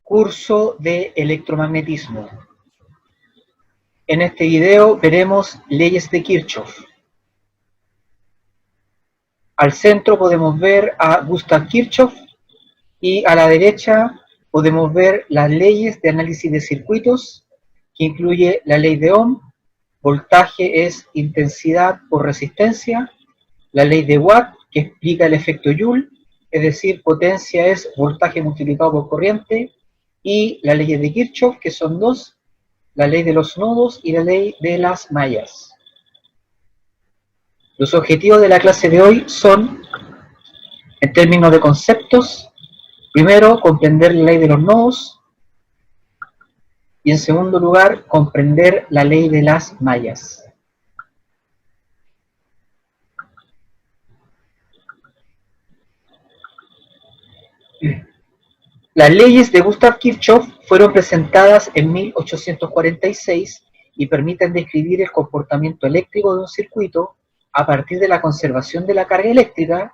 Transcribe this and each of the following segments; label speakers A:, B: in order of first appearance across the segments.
A: Curso de electromagnetismo. En este video veremos leyes de Kirchhoff. Al centro podemos ver a Gustav Kirchhoff y a la derecha podemos ver las leyes de análisis de circuitos, que incluye la ley de Ohm, voltaje es intensidad por resistencia, la ley de Watt, que explica el efecto Joule, es decir, potencia es voltaje multiplicado por corriente, y las leyes de Kirchhoff, que son dos, la ley de los nodos y la ley de las mallas. Los objetivos de la clase de hoy son, en términos de conceptos, primero, comprender la ley de los nodos, y en segundo lugar, comprender la ley de las mallas. Las leyes de Gustav Kirchhoff fueron presentadas en 1846 y permiten describir el comportamiento eléctrico de un circuito a partir de la conservación de la carga eléctrica.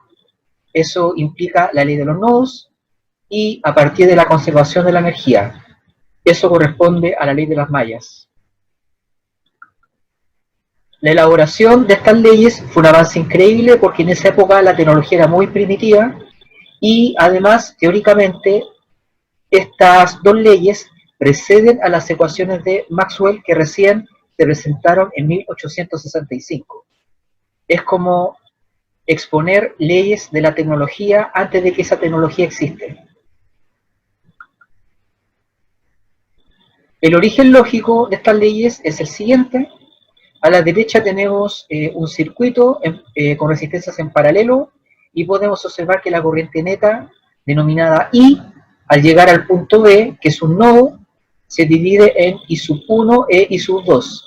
A: Eso implica la ley de los nodos, y a partir de la conservación de la energía. Eso corresponde a la ley de las mallas. La elaboración de estas leyes fue un avance increíble porque en esa época la tecnología era muy primitiva y además, teóricamente, estas dos leyes preceden a las ecuaciones de Maxwell que recién se presentaron en 1865. Es como exponer leyes de la tecnología antes de que esa tecnología existe. El origen lógico de estas leyes es el siguiente. A la derecha tenemos un circuito con resistencias en paralelo y podemos observar que la corriente neta, denominada I, al llegar al punto B, que es un nodo, se divide en I1 e I2.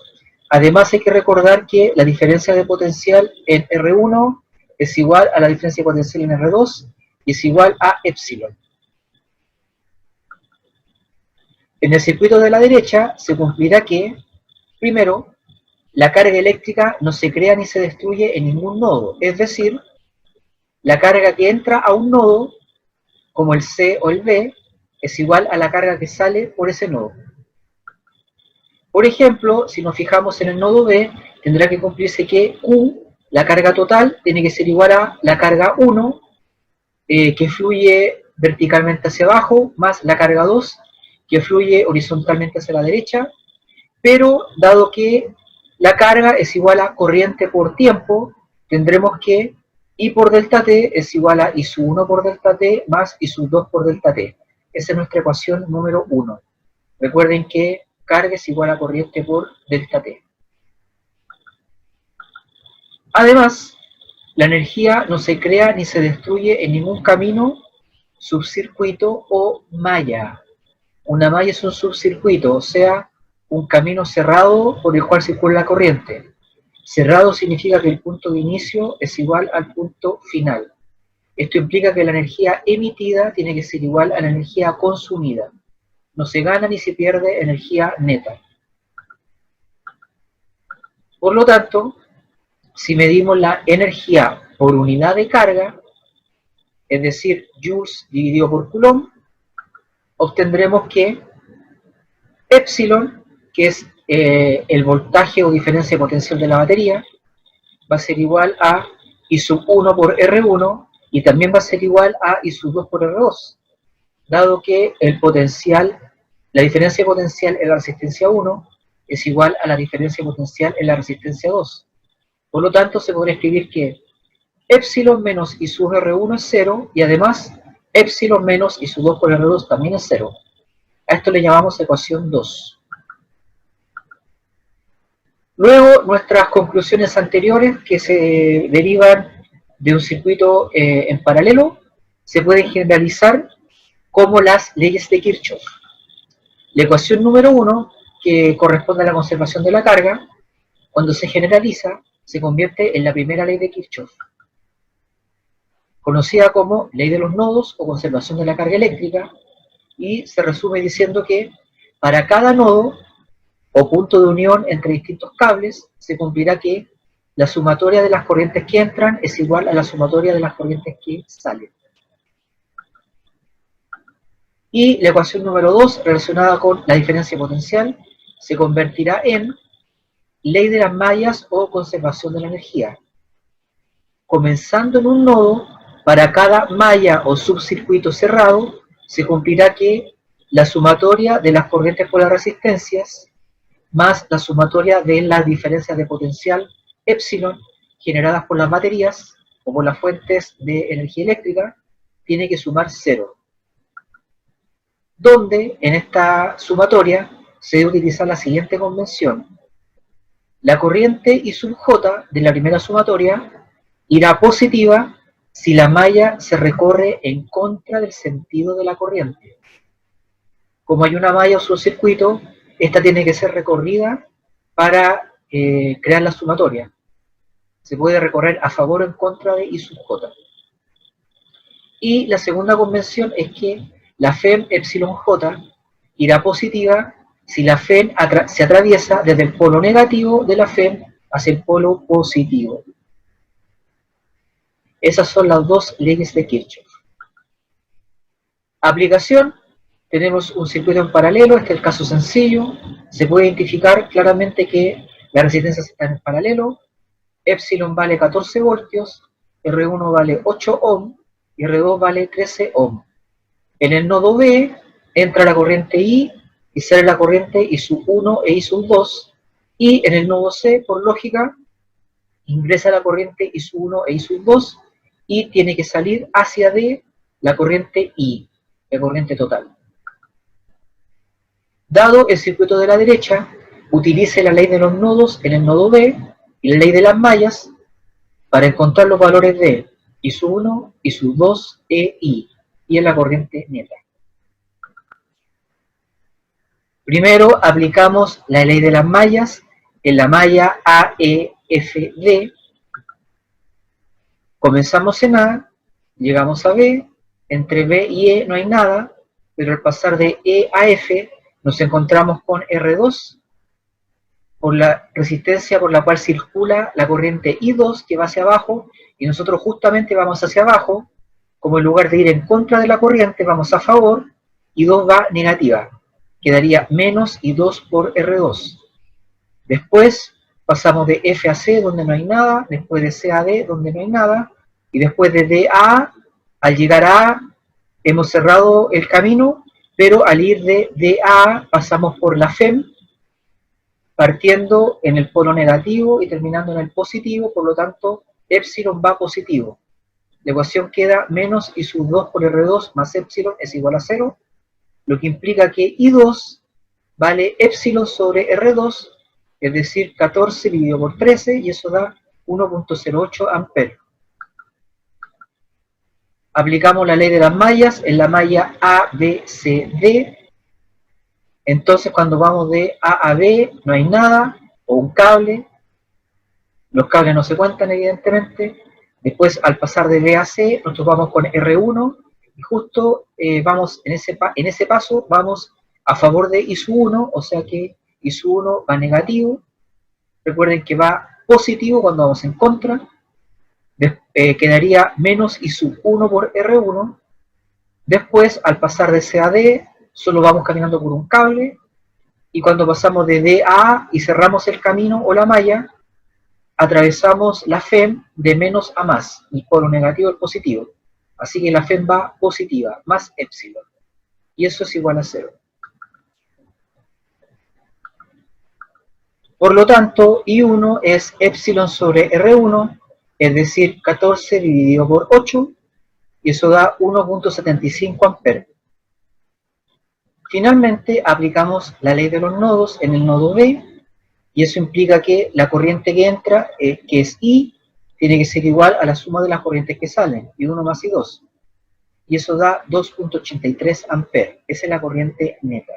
A: Además hay que recordar que la diferencia de potencial en R1 es igual a la diferencia de potencial en R2 y es igual a epsilon. En el circuito de la derecha se cumplirá que, primero, la carga eléctrica no se crea ni se destruye en ningún nodo, es decir, la carga que entra a un nodo, como el C o el B, es igual a la carga que sale por ese nodo. Por ejemplo, si nos fijamos en el nodo B, tendrá que cumplirse que Q, la carga total, tiene que ser igual a la carga 1, que fluye verticalmente hacia abajo, más la carga 2, que fluye horizontalmente hacia la derecha, pero dado que la carga es igual a corriente por tiempo, tendremos que I por delta T es igual a I1 por delta T más I2 por delta T. Esa es nuestra ecuación número 1. Recuerden que carga es igual a corriente por delta T. Además, la energía no se crea ni se destruye en ningún camino, subcircuito o malla. Una malla es un subcircuito, o sea, un camino cerrado por el cual circula la corriente. Cerrado significa que el punto de inicio es igual al punto final. Esto implica que la energía emitida tiene que ser igual a la energía consumida. No se gana ni se pierde energía neta. Por lo tanto, si medimos la energía por unidad de carga, es decir, joules dividido por coulomb, obtendremos que epsilon, que es el voltaje o diferencia de potencial de la batería, va a ser igual a I1 por R1 y también va a ser igual a I2 por R2, dado que el potencial, la diferencia de potencial en la resistencia 1 es igual a la diferencia de potencial en la resistencia 2. Por lo tanto, se podría escribir que epsilon menos I sub R1 es 0 y además epsilon menos I2 por R2 también es 0. A esto le llamamos ecuación 2. Luego, nuestras conclusiones anteriores, que se derivan de un circuito en paralelo, se pueden generalizar como las leyes de Kirchhoff. La ecuación número 1, que corresponde a la conservación de la carga, cuando se generaliza, se convierte en la primera ley de Kirchhoff, conocida como ley de los nodos o conservación de la carga eléctrica, y se resume diciendo que para cada nodo o punto de unión entre distintos cables, se cumplirá que la sumatoria de las corrientes que entran es igual a la sumatoria de las corrientes que salen. Y la ecuación número 2, relacionada con la diferencia potencial, se convertirá en ley de las mallas o conservación de la energía. Comenzando en un nodo, para cada malla o subcircuito cerrado, se cumplirá que la sumatoria de las corrientes por las resistencias más la sumatoria de las diferencias de potencial epsilon generadas por las baterías o por las fuentes de energía eléctrica tiene que sumar 0. Donde en esta sumatoria se debe utilizar la siguiente convención. La corriente I sub J de la primera sumatoria irá positiva si la malla se recorre en contra del sentido de la corriente. Como hay una malla o subcircuito, esta tiene que ser recorrida para crear la sumatoria. Se puede recorrer a favor o en contra de I sub J. Y la segunda convención es que la FEM epsilon J irá positiva si la FEM se atraviesa desde el polo negativo de la FEM hacia el polo positivo. Esas son las dos leyes de Kirchhoff. Aplicación. Tenemos un circuito en paralelo, este es el caso sencillo. Se puede identificar claramente que las resistencias están en paralelo. Epsilon vale 14 voltios, R1 vale 8 ohm y R2 vale 13 ohm. En el nodo B entra la corriente I y sale la corriente I sub 1 e I sub 2. Y en el nodo C, por lógica, ingresa la corriente I sub 1 e I sub 2 y tiene que salir hacia D la corriente I, la corriente total. Dado el circuito de la derecha, utilice la ley de los nodos en el nodo B y la ley de las mallas para encontrar los valores de I sub 1, I sub 2 e I, y en la corriente neta. Primero aplicamos la ley de las mallas en la malla AEFD. Comenzamos en A, llegamos a B, entre B y E no hay nada, pero al pasar de E a F nos encontramos con R2, por la resistencia por la cual circula la corriente I2 que va hacia abajo, y nosotros justamente vamos hacia abajo, como en lugar de ir en contra de la corriente vamos a favor, I2 va negativa, quedaría menos I2 por R2. Después pasamos de F a C donde no hay nada, después de C a D donde no hay nada, y después de D a A, al llegar a A hemos cerrado el camino, pero al ir de D a A pasamos por la FEM, partiendo en el polo negativo y terminando en el positivo, por lo tanto, epsilon va positivo. La ecuación queda menos I sub 2 por R2 más epsilon es igual a 0, lo que implica que I2 vale epsilon sobre R2, es decir, 14 dividido por 13, y eso da 1.08 amperes. Aplicamos la ley de las mallas en la malla A, B, C, D. Entonces cuando vamos de A a B no hay nada, o un cable. Los cables no se cuentan evidentemente. Después al pasar de B a C nosotros vamos con R1 y justo vamos en ese paso vamos a favor de I sub 1, o sea que I sub 1 va negativo. Recuerden que va positivo cuando vamos en contra. Quedaría menos I sub 1 por R1. Después, al pasar de C a D, solo vamos caminando por un cable. Y cuando pasamos de D a A y cerramos el camino o la malla, atravesamos la FEM de menos a más, el polo negativo al positivo. Así que la FEM va positiva, más epsilon. Y eso es igual a 0. Por lo tanto, I1 es epsilon sobre R1, es decir, 14 dividido por 8, y eso da 1.75 amperes. Finalmente, aplicamos la ley de los nodos en el nodo B, y eso implica que la corriente que entra, que es I, tiene que ser igual a la suma de las corrientes que salen, I1 más I2. Y eso da 2.83 amperes. Esa es la corriente neta.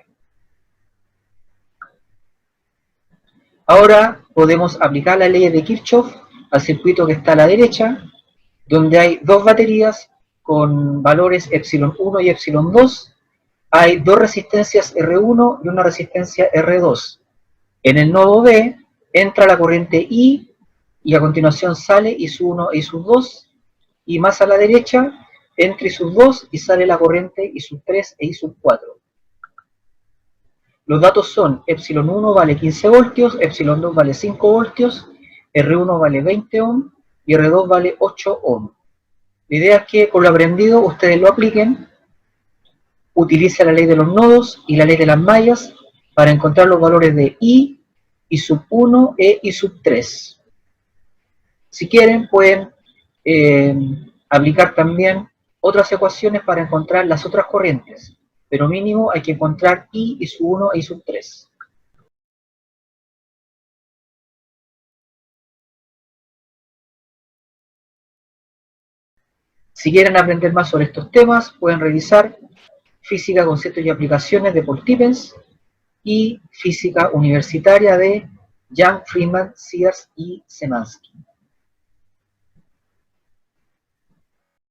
A: Ahora podemos aplicar la ley de Kirchhoff al circuito que está a la derecha, donde hay dos baterías con valores epsilon 1 y epsilon 2. Hay dos resistencias R1 y una resistencia R2. En el nodo B entra la corriente I y a continuación sale I sub 1 e I sub 2. Y más a la derecha entre I sub 2 y sale la corriente I sub 3 e I sub 4. Los datos son, epsilon 1 vale 15 voltios, epsilon 2 vale 5 voltios, R1 vale 20 ohm y R2 vale 8 ohm. La idea es que con lo aprendido ustedes lo apliquen, utilicen la ley de los nodos y la ley de las mallas para encontrar los valores de I sub 1 e I sub 3. Si quieren pueden aplicar también otras ecuaciones para encontrar las otras corrientes, pero mínimo hay que encontrar I sub 1 e I sub 3. Si quieren aprender más sobre estos temas, pueden revisar Física, Conceptos y Aplicaciones de Paul Tippens y Física Universitaria de Jan, Freeman, Sears y Szymanski.